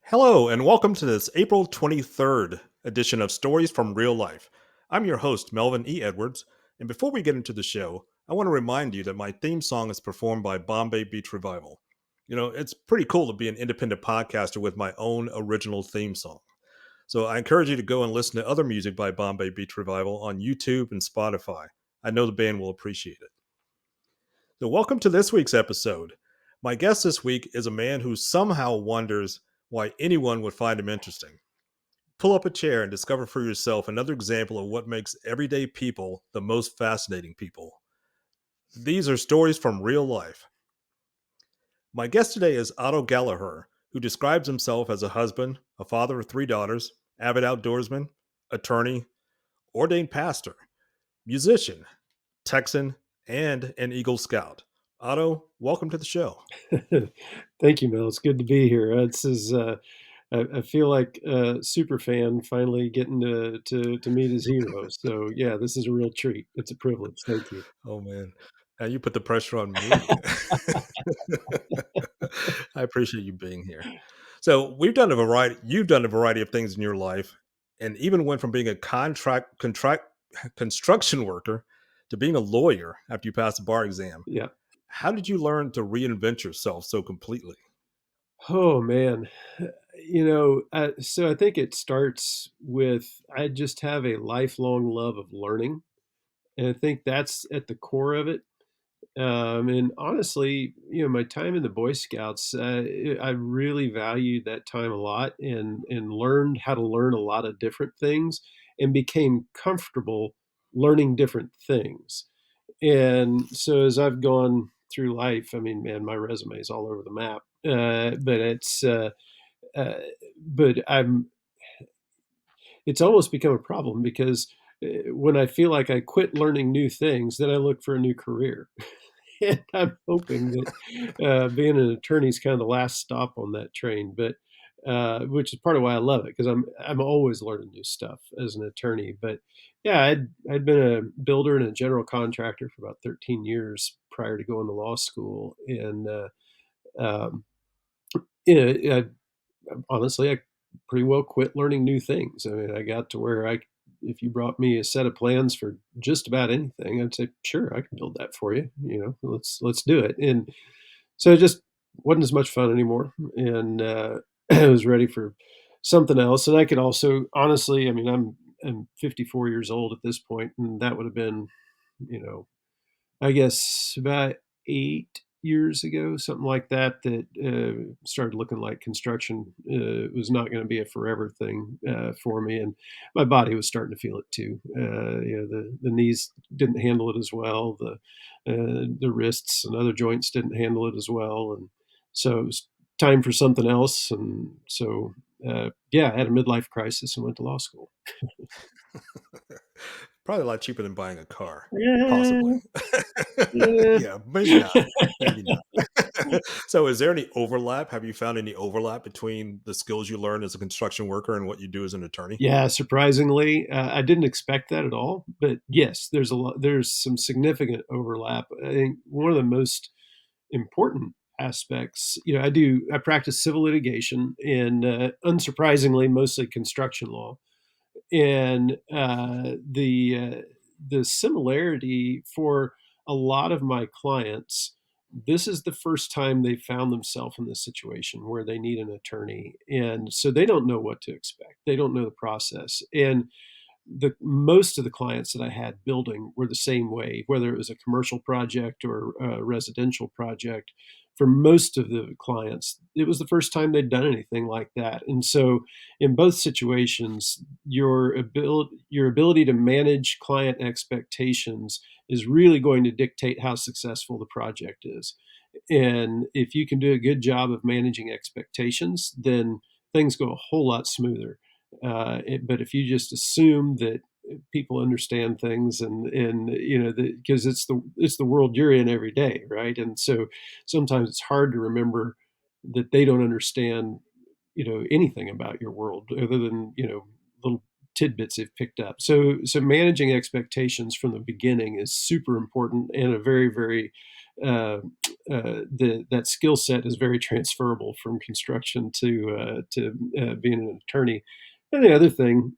Hello, and welcome to this April 23rd edition of Stories from Real Life. I'm your host, Melvin E. Edwards, and before we get into the show, I want to remind you that my theme song is performed by Bombay Beach Revival. It's pretty cool to be an independent podcaster with my own original theme song. So I encourage you to go and listen to other music by Bombay Beach Revival on YouTube and Spotify. I know the band will appreciate it. So, welcome to this week's episode. My guest this week is a man who somehow wonders why anyone would find him interesting. Pull up a chair and discover for yourself another example of what makes everyday people the most fascinating people. These are stories from real life. My guest today is Otto Gallaher, who describes himself as a husband, a father of three daughters, avid outdoorsman, attorney, ordained pastor, musician, Texan, and an Eagle Scout. Otto, welcome to the show. Thank you, Mel. It's good to be here. I feel like a super fan finally getting to meet his hero. So yeah, this is a real treat. It's a privilege. Thank you. Oh man. Now you put the pressure on me. I appreciate you being here. So you've done a variety of things in your life and even went from being a contract construction worker to being a lawyer after you passed the bar exam. Yeah. How did you learn to reinvent yourself so completely? Oh man. So I think it starts with I just have a lifelong love of learning, and I think that's at the core of it. And honestly, my time in the Boy Scouts, I really valued that time a lot and learned how to learn a lot of different things and became comfortable learning different things. And so as I've gone through life, I mean, man, my resume is all over the map. Uh, but it's almost become a problem because when I feel like I quit learning new things, then I look for a new career. And I'm hoping that being an attorney is kind of the last stop on that train, but which is part of why I love it because I'm always learning new stuff as an attorney. But yeah, I'd been a builder and a general contractor for about 13 years prior to going to law school, and um, I honestly, I pretty well quit learning new things. I mean, I got to where if you brought me a set of plans for just about anything, I'd say, sure, I can build that for you. Let's do it. And so it just wasn't as much fun anymore, and I was ready for something else. And I could also, honestly, I mean, I'm 54 years old at this point, and that would have been, you know, I guess about 8 years ago, something like that, that started looking like construction was not going to be a forever thing for me, and my body was starting to feel it too. The knees didn't handle it as well. The wrists and other joints didn't handle it as well, and so it was time for something else. And so, yeah, I had a midlife crisis and went to law school. Probably a lot cheaper than buying a car, possibly. Yeah, yeah. Yeah, maybe not. Maybe not. So, is there any overlap? Have you found any overlap between the skills you learn as a construction worker and what you do as an attorney? Yeah, surprisingly, I didn't expect that at all. But yes, there's a lot. There's some significant overlap. I think one of the most important aspects. I practice civil litigation, and unsurprisingly, mostly construction law. And the similarity for a lot of my clients, this is the first time they found themselves in this situation where they need an attorney, and so they don't know what to expect. They don't know the process, and the most of the clients that I had building were the same way, whether it was a commercial project or a residential project. For most of the clients, it was the first time they'd done anything like that. And so, in both situations, your ability to manage client expectations is really going to dictate how successful the project is. And if you can do a good job of managing expectations, then things go a whole lot smoother. But if you just assume that people understand things, and because it's the world you're in every day, right? And so sometimes it's hard to remember that they don't understand anything about your world other than little tidbits they've picked up. So managing expectations from the beginning is super important and a very, very uh, that skill set is very transferable from construction to being an attorney. And the other thing,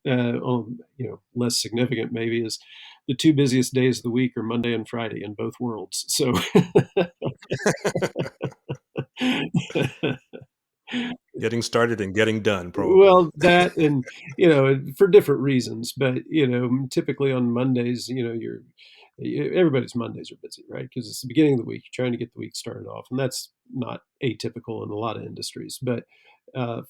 less significant maybe, is the two busiest days of the week are Monday and Friday in both worlds. So, Getting started and getting done, probably. well, that and, for different reasons, but, typically on Mondays, everybody's Mondays are busy, right? Because it's the beginning of the week, you're trying to get the week started off, and that's not atypical in a lot of industries. But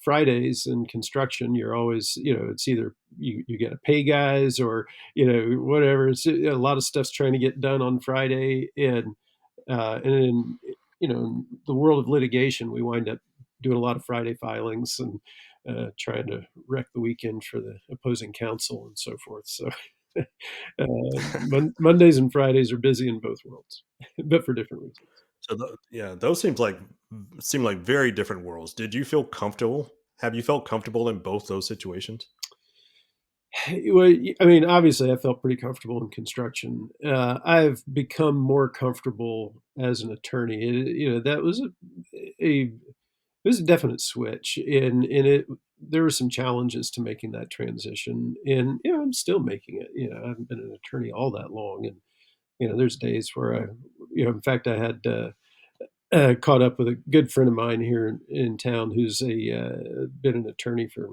Fridays in construction, you're always, it's either you got to pay guys or, whatever. It's a lot of stuff's trying to get done on Friday, and in in the world of litigation, we wind up doing a lot of Friday filings and trying to wreck the weekend for the opposing counsel and so forth. So Mondays and Fridays are busy in both worlds, but for different reasons. So, yeah, those seem like very different worlds. Did you feel comfortable? Have you felt comfortable in both those situations? Well, I mean, obviously, I felt pretty comfortable in construction. I've become more comfortable as an attorney. That was it was a definite switch, and it there were some challenges to making that transition, and I'm still making it. I haven't been an attorney all that long, and there's days where in fact, I had caught up with a good friend of mine here in town who's been an attorney for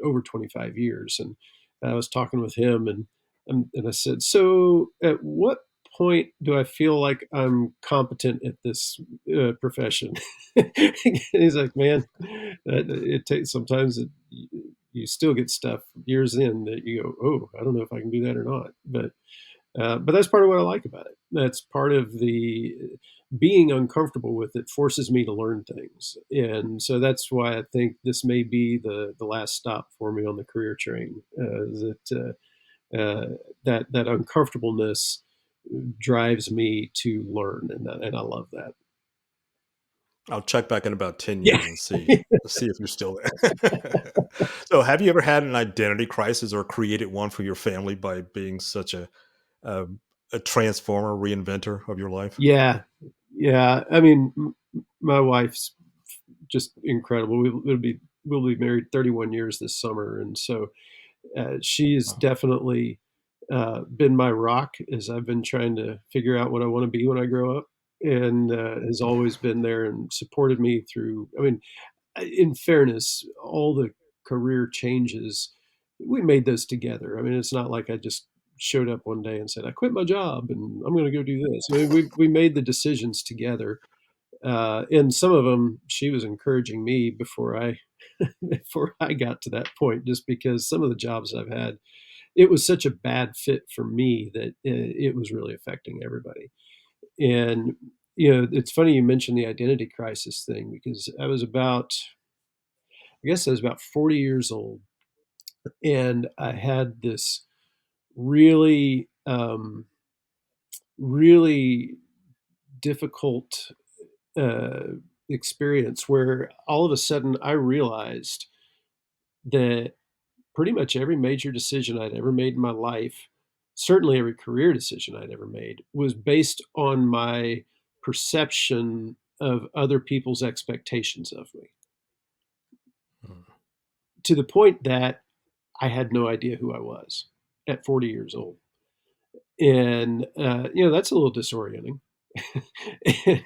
over 25 years, and I was talking with him, and I said, "So, at what point do I feel like I'm competent at this profession?" He's like, "Man, it takes sometimes you still get stuff years in that you go, oh, I don't know if I can do that or not." But that's part of what I like about it. That's part of the being uncomfortable with it forces me to learn things, and so that's why I think this may be the last stop for me on the career train. That uncomfortableness drives me to learn, and I love that. I'll check back in about 10 Yeah. years and see if you're still there. So, have you ever had an identity crisis or created one for your family by being such um, a transformer, reinventor of your life? Yeah, yeah. I mean, my wife's just incredible. We'll be married 31 years this summer, and so she's Wow. definitely been my rock as I've been trying to figure out what I want to be when I grow up, and has always been there and supported me through. I mean, in fairness, all the career changes we made those together. I mean, it's not like I just showed up one day and said, "I quit my job and I'm going to go do this." I mean, we made the decisions together, and some of them she was encouraging me before I before I got to that point, just because some of the jobs I've had, it was such a bad fit for me that it was really affecting everybody. And it's funny you mentioned the identity crisis thing because I guess I was about 40 years old, and I had this really, really difficult uh, experience where all of a sudden I realized that pretty much every major decision I'd ever made in my life, certainly every career decision I'd ever made, was based on my perception of other people's expectations of me, Mm. to the point that I had no idea who I was at 40 years old. And that's a little disorienting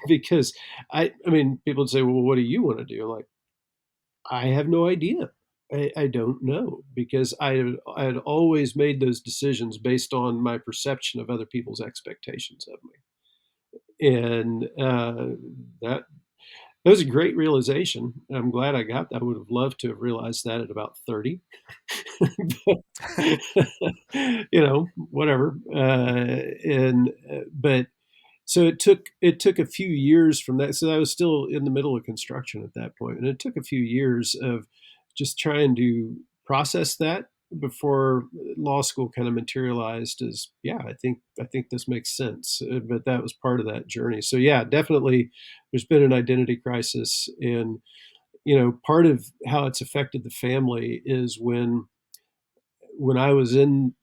because I mean, people would say, "Well, what do you want to do?" I'm like, I have no idea. I don't know because I had always made those decisions based on my perception of other people's expectations of me, and that that was a great realization. I'm glad I got that. I would have loved to have realized that at about 30, but, whatever. But so it took a few years from that. So I was still in the middle of construction at that point, and it took a few years of just trying to process that before law school kind of materialized as, yeah, I think this makes sense. But that was part of that journey. So yeah, definitely, there's been an identity crisis, and part of how it's affected the family is when I was in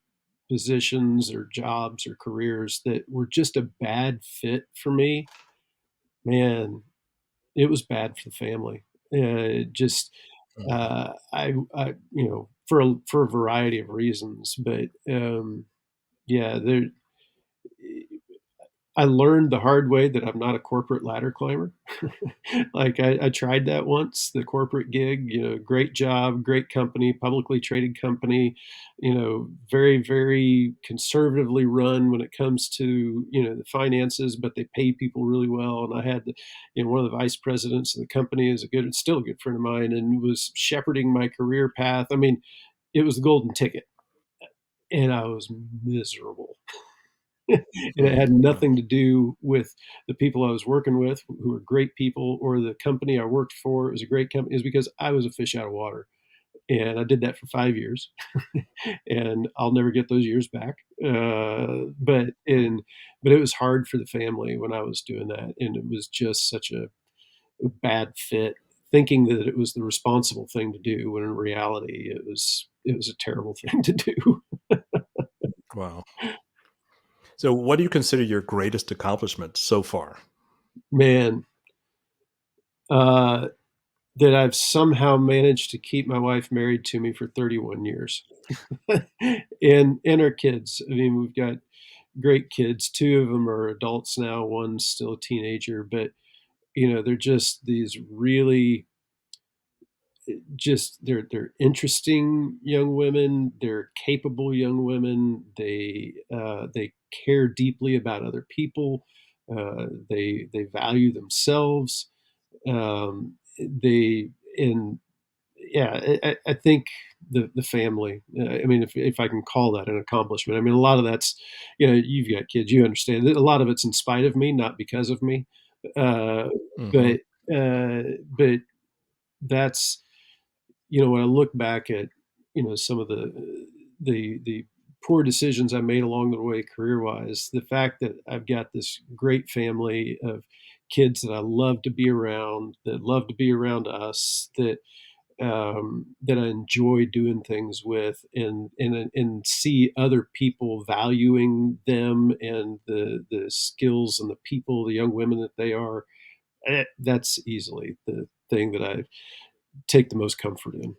positions or jobs or careers that were just a bad fit for me, man, it was bad for the family. Just Mhm. for a variety of reasons, but yeah, there. I learned the hard way that I'm not a corporate ladder climber. Like, I tried that once, the corporate gig, great job, great company, publicly traded company, very, very conservatively run when it comes to, the finances, but they pay people really well. And I had one of the vice presidents of the company is still a good friend of mine and was shepherding my career path. I mean, it was the golden ticket and I was miserable. And it had Mhm. nothing to do with the people I was working with, who were great people, or the company I worked for. It was a great company. It was because I was a fish out of water, and I did that for 5 years, and I'll never get those years back. But it was hard for the family when I was doing that, and it was just such a bad fit, thinking that it was the responsible thing to do, when in reality, it was a terrible thing to do. Wow. So, what do you consider your greatest accomplishment so far? Man, uh that I've somehow managed to keep my wife married to me for 31 years. And our kids. I mean, we've got great kids. 2 of them are adults now, one's still a teenager, but, they're just these really just they're interesting young women, they're capable young women, they care deeply about other people, they value themselves, they and yeah, I think the family. I mean, if I can call that an accomplishment. I mean, a lot of that's, you've got kids, you understand. A lot of it's in spite of me, not because of me. Uh, Mhm. but but that's when I look back at some of the poor decisions I made along the way career wise, the fact that I've got this great family of kids that I love to be around, that love to be around us, that I enjoy doing things with, and see other people valuing them and the skills and the people, the young women that they are. That's easily the thing that I take the most comfort in.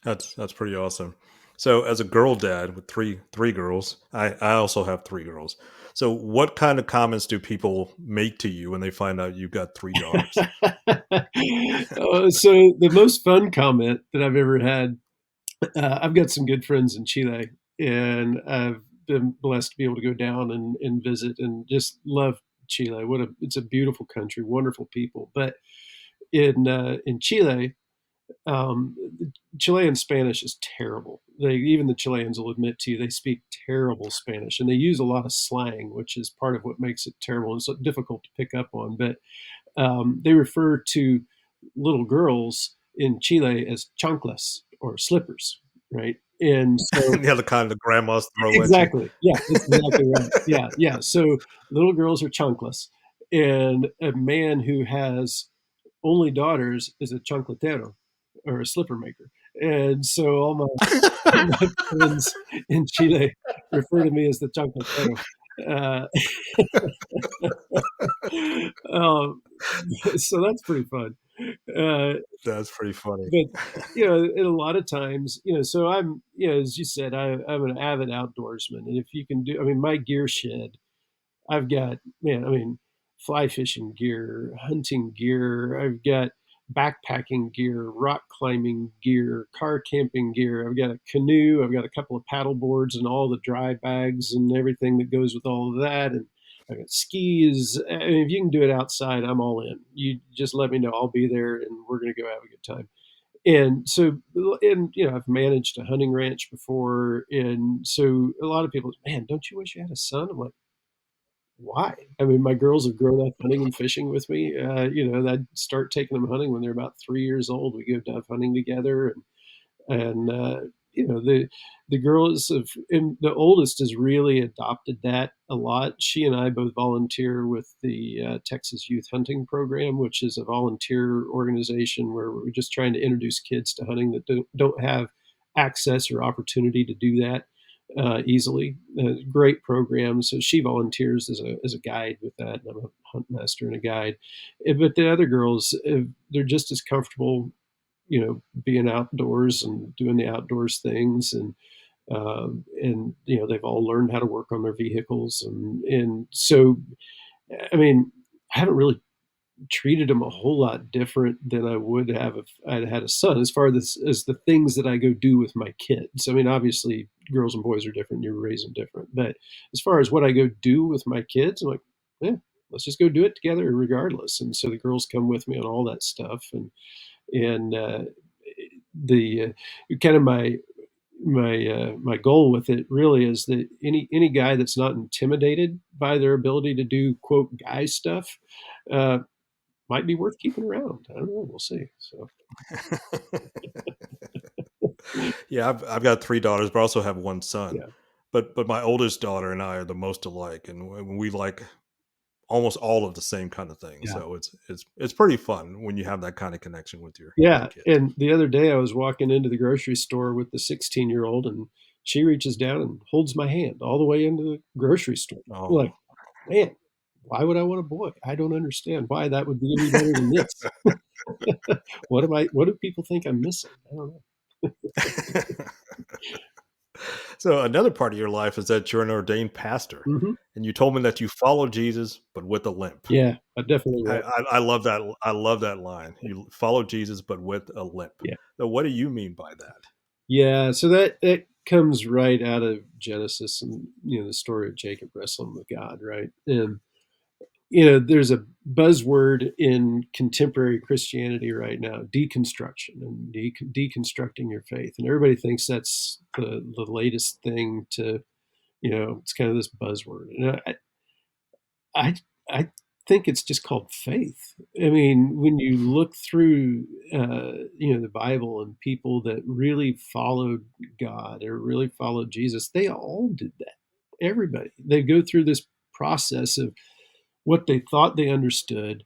That's pretty awesome. So, as a girl dad with three girls, I also have three girls. So, what kind of comments do people make to you when they find out you've got three daughters? So the most fun comment that I've ever had, I've got some good friends in Chile, and I've been blessed to be able to go down and visit and just love Chile. It's a beautiful country, wonderful people. But in Chile, the Chilean Spanish is terrible. Even the Chileans will admit to you they speak terrible Spanish, and they use a lot of slang, which is part of what makes it terrible and so difficult to pick up on. But they refer to little girls in Chile as chanclas or slippers, right? And so The other kind the grandmas throw at you. exactly, yeah, that's exactly right. Yeah, yeah. So little girls are chanclas, and a man who has only daughters is a chancletero or a slipper maker. And so all my friends in Chile refer to me as the chancletero. Uh, um, so that's pretty fun. Uh, That's pretty funny. but and a lot of times, so I'm, as you said, I'm an avid outdoorsman, and if you can do, I mean, my gear shed, I've got, man, I mean, fly fishing gear, hunting gear. I've got backpacking gear, rock climbing gear, car camping gear. I've got a canoe. I've got a couple of paddle boards and all the dry bags and everything that goes with all of that. And I've got skis. I mean, if you can do it outside, I'm all in. You just let me know. I'll be there and we're going to go have a good time. And so, and I've managed a hunting ranch before. And so a lot of people, man, don't you wish you had a son? I'm like, why? I mean, my girls have grown up hunting and fishing with me. I'd start taking them hunting when they're about 3 years old. We go dove hunting together, and the girls have, and the oldest has really adopted that a lot. She and I both volunteer with the Texas Youth Hunting Program, which is a volunteer organization where we're just trying to introduce kids to hunting that don't have access or opportunity to do that. easily. Great program. So she volunteers as a guide with that. And I'm a hunt master and a guide. But the other girls, they're just as comfortable, being outdoors and doing the outdoors things, and they've all learned how to work on their vehicles, and so I mean, I haven't really treated him a whole lot different than I would have if I'd had a son, as far as the things that I go do with my kids. I mean, obviously, girls and boys are different. You raise them different, but as far as what I go do with my kids, I'm like, yeah, let's just go do it together, regardless. And so the girls come with me on all that stuff, and the kind of my goal with it really is that any guy that's not intimidated by their ability to do quote guy stuff, uh, might be worth keeping around. I don't know. We'll see. So Yeah, I've got 3 daughters, but I also have 1 son. yeah, But my oldest daughter and I are the most alike, and we like almost all of the same kind of things. yeah, So it's pretty fun when you have that kind of connection with your yeah. kids. And the other day, I was walking into the grocery store with the 16-year-old, and she reaches down and holds my hand all the way into the grocery store. I'm Oh. like, man, why would I want a boy? I don't understand why that would be any better than this. What am I? What do people think I'm missing? I don't know. So another part of your life is that you're an ordained pastor, Hmm. and you told me that you follow Jesus, but with a limp. Yeah, I definitely. I love that. I love that line. You follow Jesus, but with a limp. Yeah. So what do you mean by that? Yeah, so that comes right out of Genesis, and the story of Jacob wrestling with God, right? And there's a buzzword in contemporary Christianity right now: deconstruction and deconstructing your faith, and everybody thinks that's the latest thing to, it's kind of this buzzword, and I I think it's just called faith. I mean, when you look through, the Bible and people that really followed God or really followed Jesus, they all did that. Everybody. They go through this process of what they thought they understood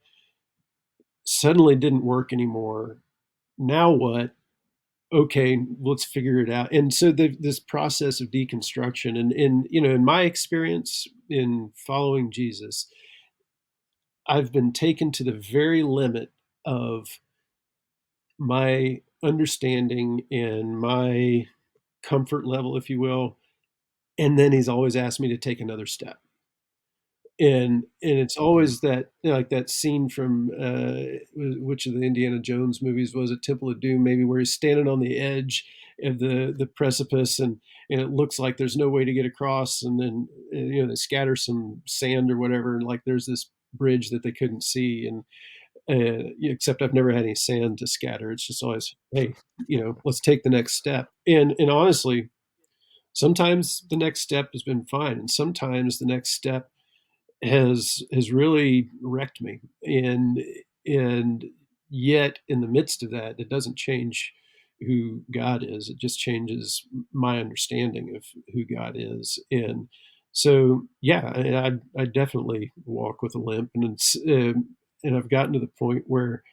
suddenly didn't work anymore. Now what? Okay, let's figure it out. And so this process of deconstruction, and in my experience in following Jesus, I've been taken to the very limit of my understanding and my comfort level, if you will. And then he's always asked me to take another step. And it's Mhm. always that, like that scene from which of the Indiana Jones movies was it? Temple of Doom, maybe, where he's standing on the edge of the precipice, and it looks like there's no way to get across, and then they scatter some sand or whatever, and like there's this bridge that they couldn't see, and except I've never had any sand to scatter. It's just always, hey, let's take the next step. And honestly, sometimes the next step has been fine, and sometimes the next step has really wrecked me. And yet, in the midst of that, it doesn't change who God is. It just changes my understanding of who God is. And so, yeah, I definitely walk with a limp, and I've gotten to the point where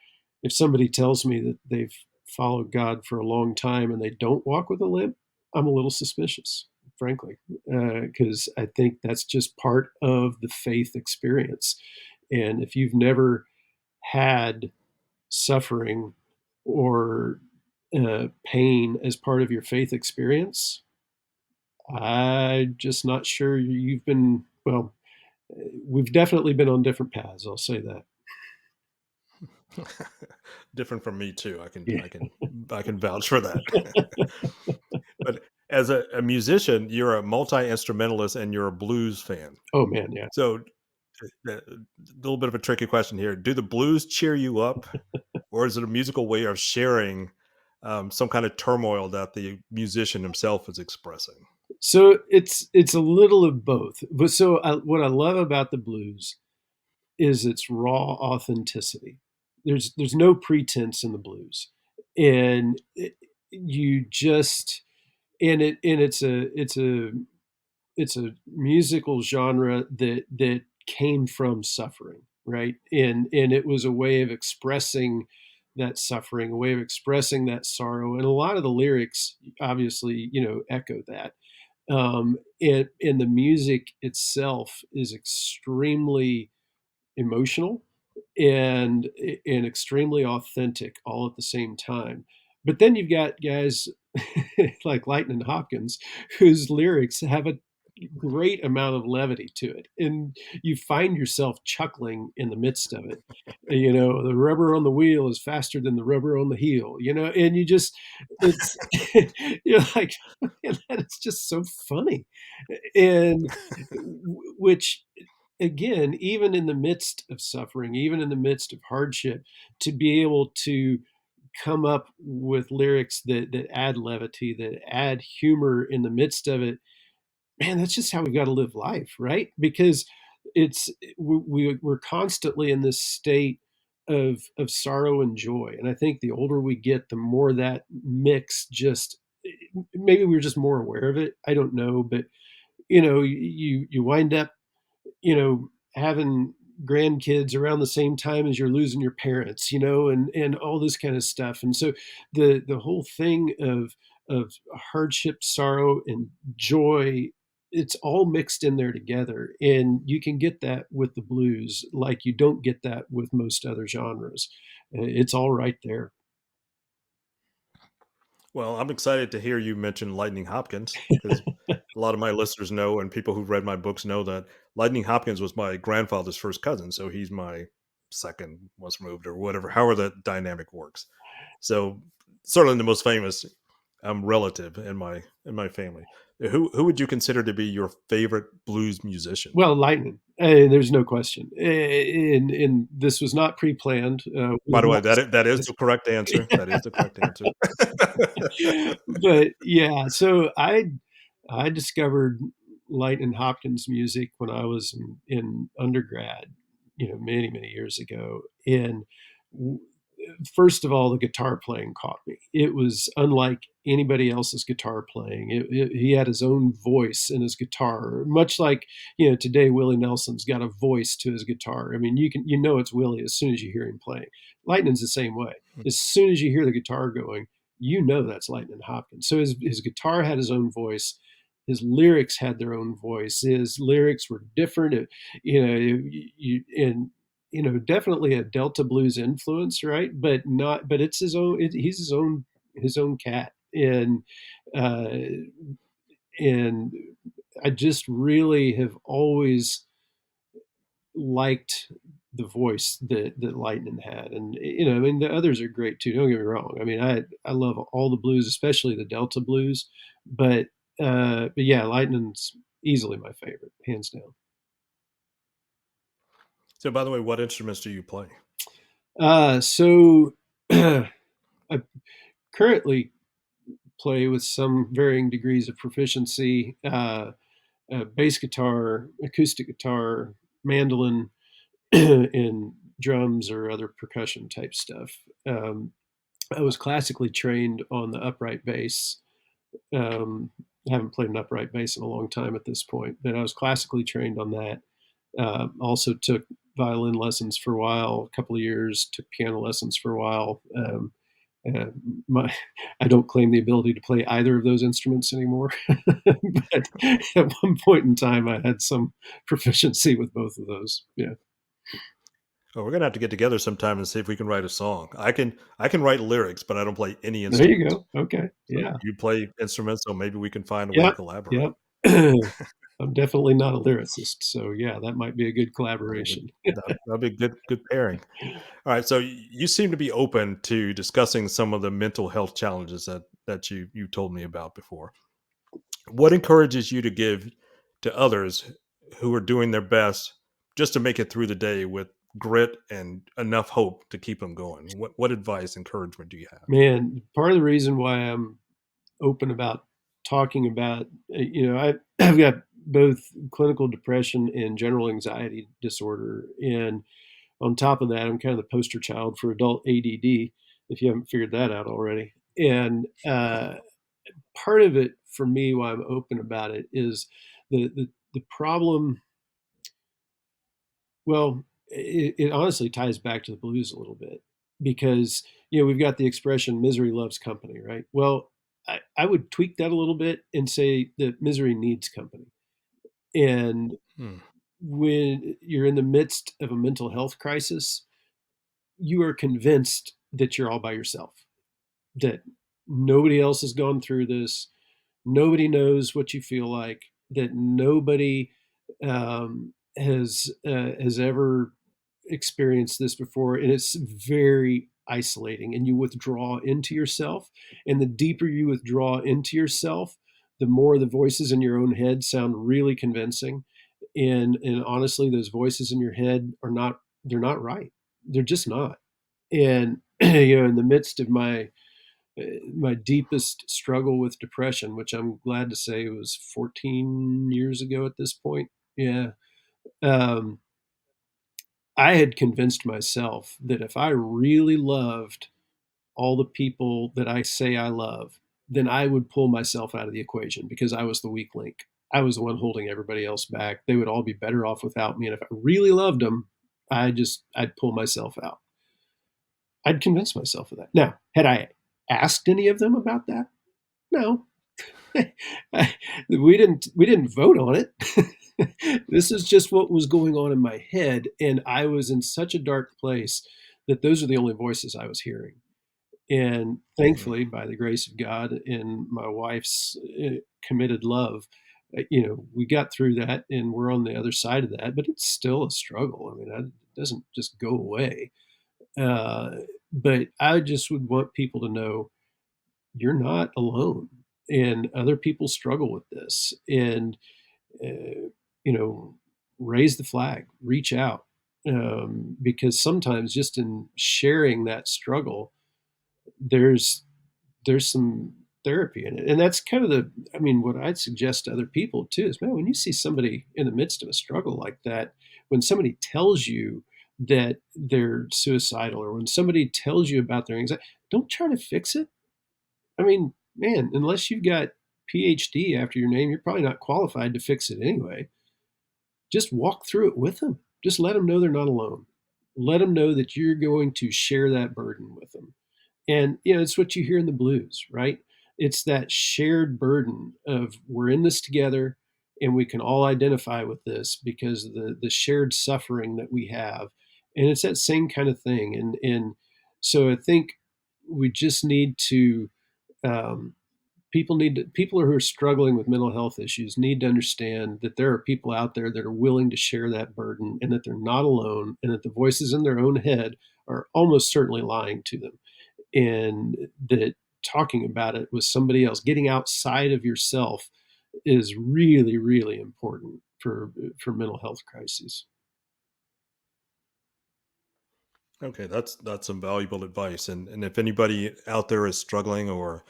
if somebody tells me that they've followed God for a long time and they don't walk with a limp, I'm a little suspicious, frankly, because I think that's just part of the faith experience. And if you've never had suffering or pain as part of your faith experience, I'm just not sure you've been, well, we've definitely been on different paths. I'll say that. Different from me too. I can Yeah. I can I can vouch for that. But as a musician, you're a multi instrumentalist and you're a blues fan. Oh, man. Yeah. So a little bit of a tricky question here. Do the blues cheer you up, or is it a musical way of sharing some kind of turmoil that the musician himself is expressing? So it's a little of both. But so what I love about the blues is its raw authenticity. There's no pretense in the blues, and you just and it's a musical genre that came from suffering, right? And it was a way of expressing that suffering, a way of expressing that sorrow, and a lot of the lyrics obviously echo that. And the music itself is extremely emotional and extremely authentic all at the same time. But then you've got guys like Lightning Hopkins, whose lyrics have a great amount of levity to it, and you find yourself chuckling in the midst of it. You know, the rubber on the wheel is faster than the rubber on the heel. You know, and you just it's you're like, man, it's just so funny, and which again, even in the midst of suffering, even in the midst of hardship, to be able to come up with lyrics that add levity, that add humor in the midst of it, man, that's just how we've got to live life, right? Because it's we're constantly in this state of sorrow and joy, and I think the older we get, the more that mix just maybe we're just more aware of it. I don't know, but you wind up having grandkids around the same time as you're losing your parents, and all this kind of stuff. And so the whole thing of hardship, sorrow, and joy, it's all mixed in there together. And you can get that with the blues, like you don't get that with most other genres. It's all right there. Well, I'm excited to hear you mention Lightning Hopkins because a lot of my listeners know, and people who've read my books know that Lightning Hopkins was my grandfather's first cousin. So he's my second most removed or whatever, however that dynamic works. So certainly the most famous relative in my family. Who would you consider to be your favorite blues musician? Well, lightning. There's no question. And this was not pre-planned. We By did the way, not that is discuss the correct answer. That is the correct answer. but yeah, so I discovered Lightning Hopkins music when I was in undergrad, many, many years ago. And w- first of all, the guitar playing caught me. It was unlike anybody else's guitar playing. He had his own voice in his guitar, much like today Willie Nelson's got a voice to his guitar. I mean, you know it's Willie as soon as you hear him playing. Lightning's the same way. As soon as you hear the guitar going, that's Lightning Hopkins. So his guitar had his own voice. His lyrics had their own voice. His lyrics were different. And definitely a Delta blues influence, right? But not, but it's his own. He's his own cat, uh, and I just really have always liked the voice that Lightning had, and I mean the others are great too. Don't get me wrong. I mean I love all the blues, especially the Delta blues, but but yeah, Lightning's easily my favorite, hands down. So, by the way, what instruments do you play? So I currently play with some varying degrees of proficiency. Bass guitar, acoustic guitar, mandolin, and drums or other percussion type stuff. Um, I was classically trained on the upright bass. Um, I haven't played an upright bass in a long time at this point, but I was classically trained on that. Also took violin lessons for a while, a couple of years. Took piano lessons for a while. Uh, my, I don't claim the ability to play either of those instruments anymore, but at one point in time, I had some proficiency with both of those. Yeah, Oh, we're gonna have to get together sometime and see if we can write a song. I can write lyrics, but I don't play any there you instruments. go. Okay, So yeah, you play instruments, so maybe we can find a way to yep, collaborate. yep. I'm definitely not a lyricist, so yeah, that might be a good Well, collaboration. that'd be a good pairing. All right, so you seem to be open to discussing some of the mental health challenges that you told me about before. What encourages you to give to others who are doing their best just to make it through the day with grit and enough hope to keep them going? What advice, encouragement do you have? Man, part of the reason why I'm open about talking about, I've got both clinical depression and general anxiety disorder, and on top of that, I'm kind of the poster child for adult ADD. If you haven't figured that out already, and part of it for me, why I'm open about it, is the problem. Well, it honestly ties back to the blues a little bit because we've got the expression "misery loves company," right? Well, I would tweak that a little bit and say that misery needs company. And Hmm. when you're in the midst of a mental health crisis, you are convinced that you're all by yourself, that nobody else has gone through this, nobody knows what you feel like, that nobody has ever experienced this before, and it's very isolating. And you withdraw into yourself, and the deeper you withdraw into yourself, the more the voices in your own head sound really convincing. And honestly, those voices in your head are not, they're not right. They're just not. And in the midst of my deepest struggle with depression, which I'm glad to say was 14 years ago at this point. Yeah. Um, I had convinced myself that if I really loved all the people that I say I love, then I would pull myself out of the equation because I was the weak link. I was the one holding everybody else back. They would all be better off without me. And if I really loved them, I'd pull myself out. I'd convince myself of that. Now, had I asked any of them about that? No. We didn't vote on it. This is just what was going on in my head, and I was in such a dark place that those are the only voices I was hearing. And Hmm. thankfully, by the grace of God and my wife's committed love, we got through that, and we're on the other side of that. But it's still a struggle. I mean, it doesn't just go away. Uh, but I just would want people to know you're not alone, and other people struggle with this. And uh, you know raise the flag, reach out, because sometimes just in sharing that struggle, there's some therapy in it. And that's kind of what I'd suggest to other people too is, man, when you see somebody in the midst of a struggle like that, when somebody tells you that they're suicidal, or when somebody tells you about their anxiety, don't try to fix it. I mean, man, unless you've got PhD after your name, you're probably not qualified to fix it anyway. Just walk through it with them. Just let them know they're not alone. Let them know that you're going to share that burden with them. And it's what you hear in the blues, right? It's that shared burden of we're in this together, and we can all identify with this because of the shared suffering that we have. And it's that same kind of thing. And so I think we just need to um, people who are struggling with mental health issues need to understand that there are people out there that are willing to share that burden, and that they're not alone, and that the voices in their own head are almost certainly lying to them, and that talking about it with somebody else, getting outside of yourself, is really, really important for mental health crises. Okay, that's some valuable advice. And if anybody out there is struggling or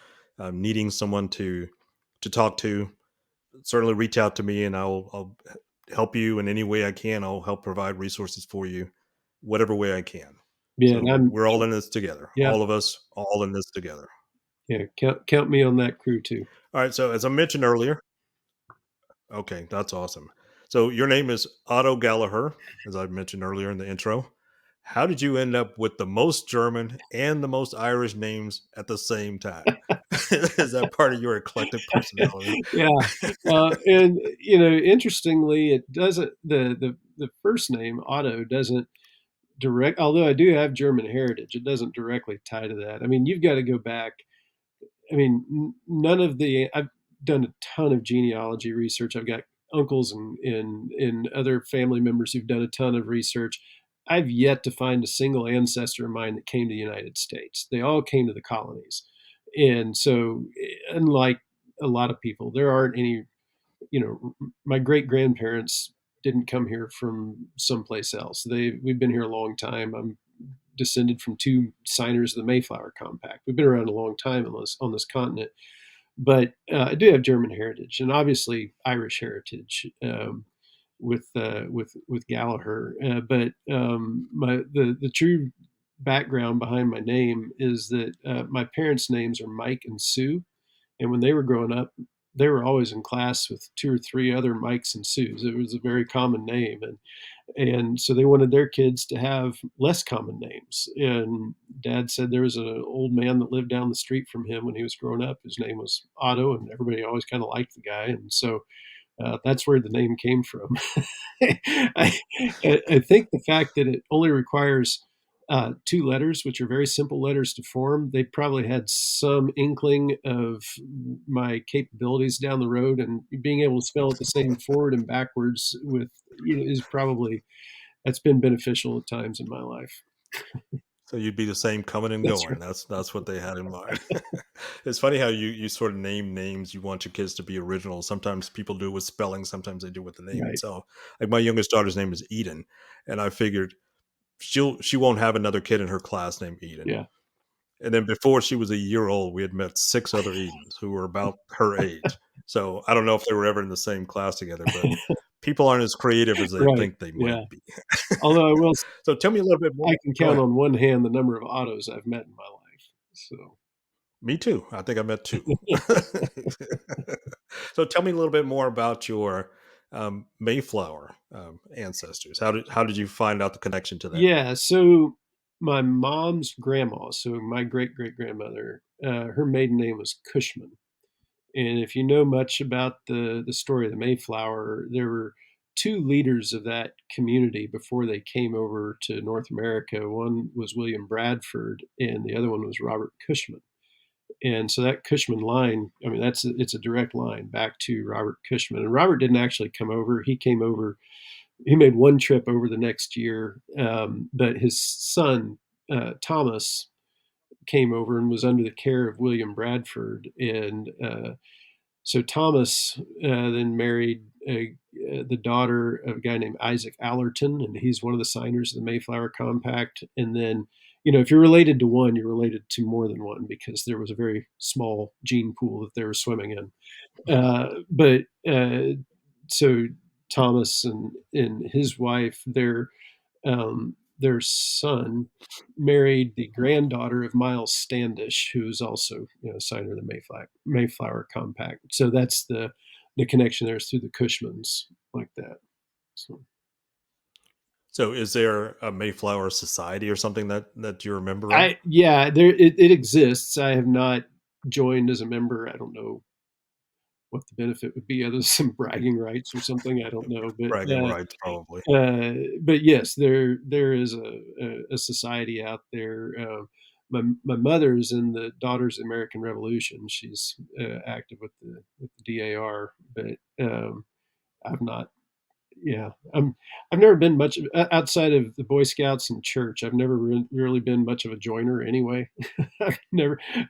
needing someone to talk to, certainly reach out to me, and I'll help you in any way I can. I'll help provide resources for you, whatever way I can. Yeah, and So we're all in this together. yeah, All of us, all in this together. yeah, count me on that crew too. All right. So as I mentioned earlier, okay, that's awesome. So your name is Otto Gallaher, as I mentioned earlier in the intro. How did you end up with the most German and the most Irish names at the same time? Is that part of your eclectic personality? Yeah, and interestingly, it doesn't. The first name Otto doesn't direct. Although I do have German heritage, it doesn't directly tie to that. I mean, you've got to go back. I mean, none of the. I've done a ton of genealogy research. I've got uncles and other family members who've done a ton of research. I've yet to find a single ancestor of mine that came to the United States. They all came to the colonies, and so unlike a lot of people, there aren't any. My great grandparents didn't come here from someplace else. We've been here a long time. I'm descended from two signers of the Mayflower Compact. We've been around a long time on this continent, but I do have German heritage and obviously Irish heritage, with Gallaher. But the true background behind my name is that my parents' names are Mike and Sue, and when they were growing up, they were always in class with two or three other Mikes and Sues. It was a very common name, And so they wanted their kids to have less common names. And Dad said there was an old man that lived down the street from him when he was growing up. His name was Otto, and everybody always kind of liked the guy. And so that's where the name came from. I, I think the fact that it only requires two letters, which are very simple letters to form, they probably had some inkling of my capabilities down the road, and being able to spell it the same forward and backwards with is probably that's been beneficial at times in my life. So you'd be the same coming and That's going. right. That's what they had in mind. It's funny how you sort of name names you want your kids to be original. Sometimes people do with spelling, sometimes they do with the name Right. itself. Like my youngest daughter's name is Eden, and I figured she won't have another kid in her class named Eden. Yeah. And then before she was a year old, we had met 6 other Edens who were about her age. So I don't know if they were ever in the same class together, but people aren't as creative as they Right. think they might Yeah. be. Although So tell me a little bit more. I can Go count ahead. on one hand the number of Ottos I've met in my life. So Me too. I think I met 2. So tell me a little bit more about your Mayflower ancestors. How did you find out the connection to them? yeah, so my mom's grandma, so my great great grandmother, her maiden name was Cushman. And if you know much about the story of the Mayflower, there were two leaders of that community before they came over to North America. One was William Bradford, and the other one was Robert Cushman. And so that Cushman line, I mean, it's a direct line back to Robert Cushman. And Robert didn't actually come over; he came over. He made one trip over the next year, but his son Thomas came over and was under the care of William Bradford, and so Thomas then married the daughter of a guy named Isaac Allerton, and he's one of the signers of the Mayflower Compact. And then, if you're related to one, you're related to more than one because there was a very small gene pool that they were swimming in. But so Thomas and his wife, their son married the granddaughter of Miles Standish, who's also a signer of the Mayflower Compact. So that's the connection there is through the Cushmans like that. So So is there a Mayflower Society or something that you're a member of? I yeah, it exists. I have not joined as a member. I don't know what the benefit would be other than some bragging rights or something. I don't know, Bragging rights, probably. but yes, there is a society out there. My mother's in the Daughters of the American Revolution. She's active with the DAR, but I've not. Yeah, I've never been much outside of the Boy Scouts and church. I've never really been much of a joiner anyway. I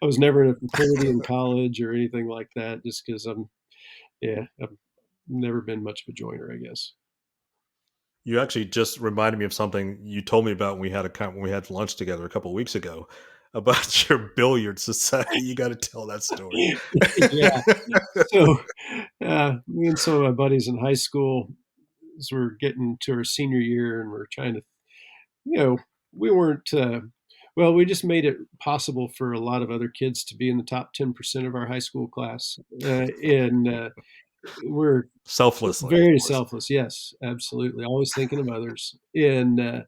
was never in a fraternity in college or anything like that. Just because I've never been much of a joiner, I guess. You actually just reminded me of something you told me about when we had lunch together a couple of weeks ago about your billiard society. You got to tell that story. Yeah. So, me and some of my buddies in high school, as we're getting to our senior year, and we're trying to, you know, we weren't. Well, we just made it possible for a lot of other kids to be in the top 10% of our high school class, and we're Selflessly, of very course. selfless. Yes, absolutely, always thinking of others, and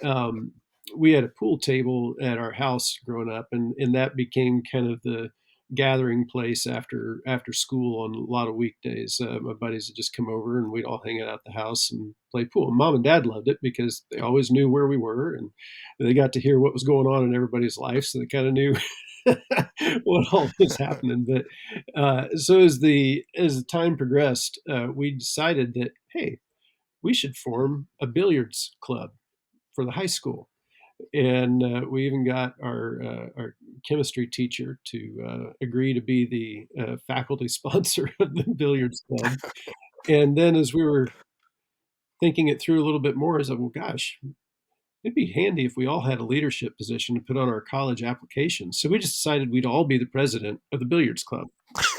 um, we had a pool table at our house growing up, and that became kind of the gathering place after school on a lot of weekdays. My buddies would just come over, and we'd all hang out at the house and play pool. And Mom and Dad loved it because they always knew where we were, and they got to hear what was going on in everybody's life, so they kind of knew what all was happening. But so as the time progressed, we decided that hey, we should form a billiards club for the high school, and we even got our chemistry teacher to agree to be the faculty sponsor of the billiards club. And then as we were thinking it through a little bit more, I said, well, gosh, it'd be handy if we all had a leadership position to put on our college applications. So we just decided we'd all be the president of the billiards club.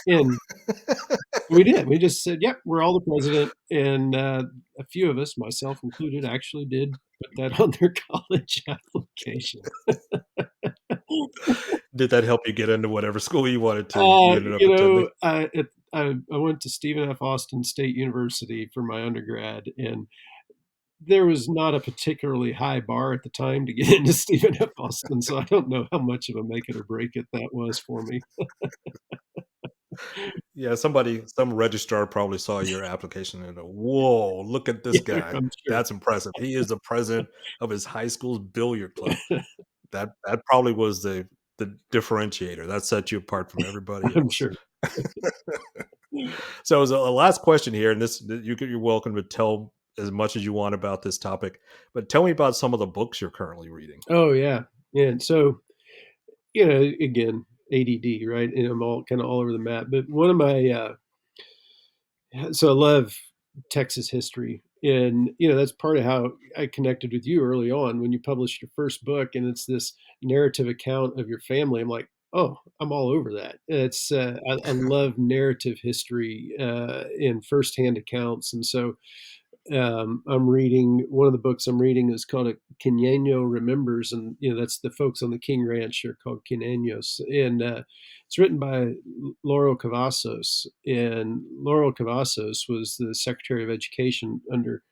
And we did. We just said, yep, we're all the president. And a few of us, myself included, actually did put that on their college application. Did that help you get into whatever school you wanted to? You ended up attending? I went to Stephen F. Austin State University for my undergrad, and there was not a particularly high bar at the time to get into Stephen F. Austin, so I don't know how much of a make it or break it that was for me. Yeah, some registrar probably saw your application and go, "Whoa, look at this Yeah, guy. I'm sure. That's impressive. He is the president of his high school's billiard club." That probably was the differentiator. That set you apart from everybody I'm else. sure. So, as a last question here, and you're welcome to tell as much as you want about this topic, but tell me about some of the books you're currently reading. Oh, yeah. Yeah, and so, again, ADD, right? And I'm all kinda all over the map, but one of my, so I love Texas history, and, that's part of how I connected with you early on when you published your first book, and it's this narrative account of your family. I'm like, "Oh, I'm all over that." I love narrative history, and firsthand accounts, and so I'm reading one of the books I'm reading is called a Quineno Remembers, and that's the folks on the King Ranch are called Quinenos, and it's written by Laurel Cavazos, and Laurel Cavazos was the Secretary of Education under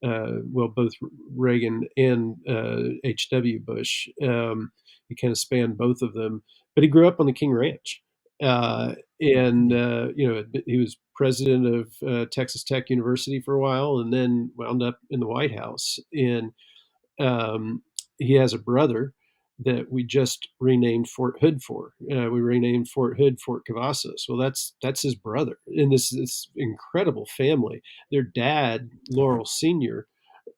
well, both Reagan and H.W. Bush. He kind of spanned both of them, but he grew up on the King Ranch. And he was president of Texas Tech University for a while, and then wound up in the White House. And um, he has a brother that we just renamed Fort Hood for. We renamed Fort Hood Fort Cavazos. Well, that's his brother, and this incredible family. Their dad, Okay. Laurel Senior,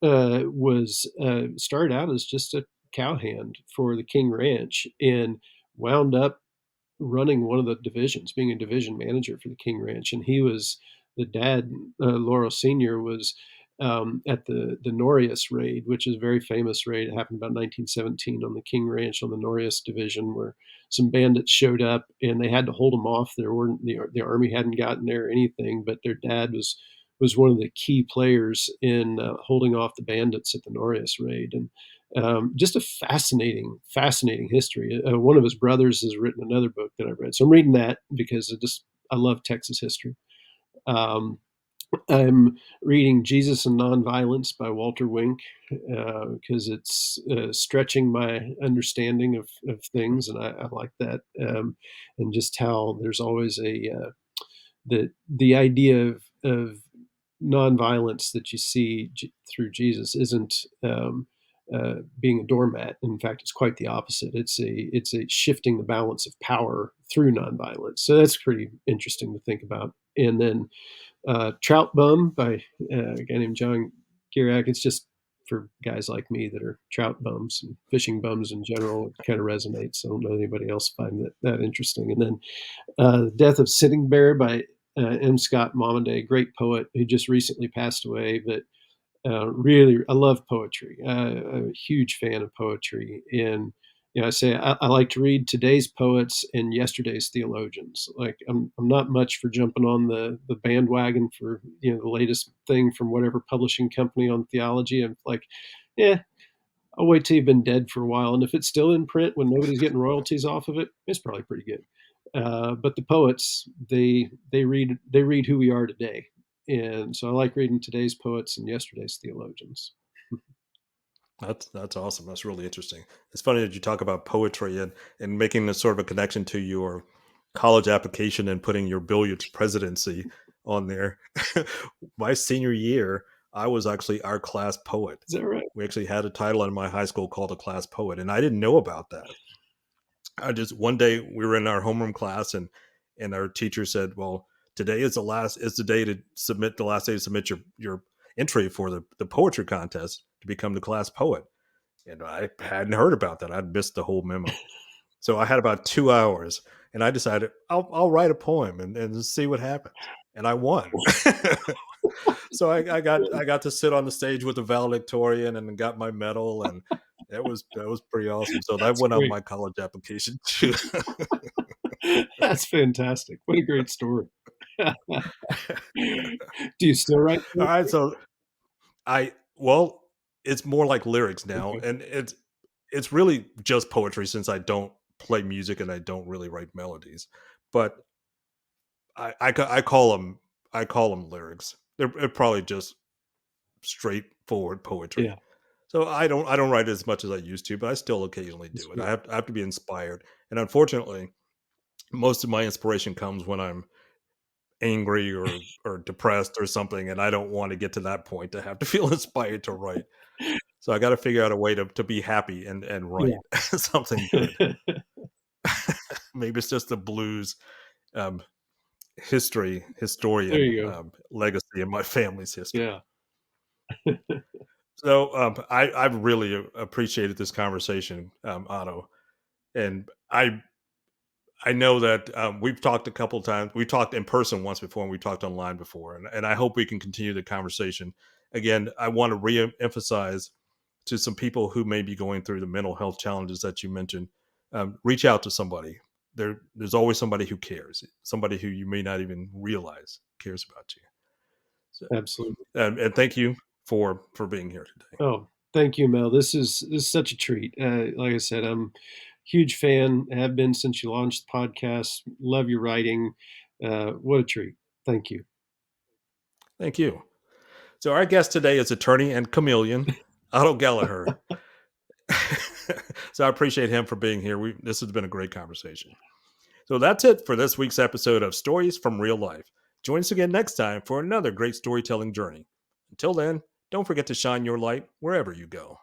was started out as just a cowhand for the King Ranch, and wound up running one of the divisions, being a division manager for the King Ranch. And he was the dad, Laurel Senior, was at the Norias raid, which is a very famous raid. It happened about 1917 on the King Ranch on the Norias division, where some bandits showed up and they had to hold them off. There weren't the army hadn't gotten there or anything, but their dad was one of the key players in holding off the bandits at the Norias raid. And just a fascinating history. One of his brothers has written another book that I read, so I'm reading that because I love Texas history. Um, I'm reading Jesus and Nonviolence by Walter Wink because it's stretching my understanding of things, and I like that. And just how there's always the idea of nonviolence that you see through Jesus isn't being a doormat. In fact, it's quite the opposite. It's a shifting the balance of power through nonviolence. So that's pretty interesting to think about. And then Trout Bum by a guy named John Gierak. It's just for guys like me that are trout bums and fishing bums in general. It kind of resonates. I don't know anybody else find that interesting. And then The Death of Sitting Bear by M. Scott Momaday, great poet who just recently passed away, but really, I love poetry. I'm a huge fan of poetry, and I say I like to read today's poets and yesterday's theologians. Like I'm not much for jumping on the bandwagon for the latest thing from whatever publishing company on theology. I'm like, yeah, I'll wait till you've been dead for a while, and if it's still in print when nobody's getting royalties off of it, it's probably pretty good. But the poets, they read who we are today, and so I like reading today's poets and yesterday's theologians. That's awesome. That's really interesting. It's funny that you talk about poetry and making a sort of a connection to your college application and putting your billiards presidency on there. My senior year, I was actually our class poet. Is that right? We actually had a title in my high school called a class poet, and I didn't know about that. I just one day we were in our homeroom class and our teacher said, "Well, today is the day to submit the last day to submit your entry for the poetry contest to become the class poet." And I hadn't heard about that. I'd missed the whole memo. So I had about 2 hours, and I decided I'll write a poem and see what happens. And I won. So I got to sit on the stage with the valedictorian and got my medal, and that was pretty awesome. So that That's went on great. my college application too. That's fantastic. What a great story. Do you still write All right, poetry? so well, it's more like lyrics now, Okay. and it's really just poetry since I don't play music and I don't really write melodies. But I call them lyrics. They're probably just straightforward poetry. Yeah. So I don't write as much as I used to, but I still occasionally That's do it. good. I have to be inspired, and unfortunately, most of my inspiration comes when I'm angry or depressed or something, and I don't want to get to that point to have to feel inspired to write. So I got to figure out a way to be happy and Yeah. write something good. Maybe it's just the blues um, There historian you go. legacy in my family's history. Yeah. So I've really appreciated this conversation, Otto, and I know that we've talked a couple times. We talked in person once before, and we talked online before, and I hope we can continue the conversation. Again, I want to re-emphasize to some people who may be going through the mental health challenges that you mentioned. Reach out to somebody. There's always somebody who cares, somebody who you may not even realize cares about you. So, Absolutely. and thank you for being here today. Oh, thank you, Mel. This is such a treat. Like I said, I'm a huge fan. Have been since you launched the podcast. Love your writing. What a treat. Thank you. Thank you. So our guest today is attorney and chameleon Otto Gallaher. So I appreciate him for being here. This has been a great conversation. So that's it for this week's episode of Stories from Real Life. Join us again next time for another great storytelling journey. Until then, don't forget to shine your light wherever you go.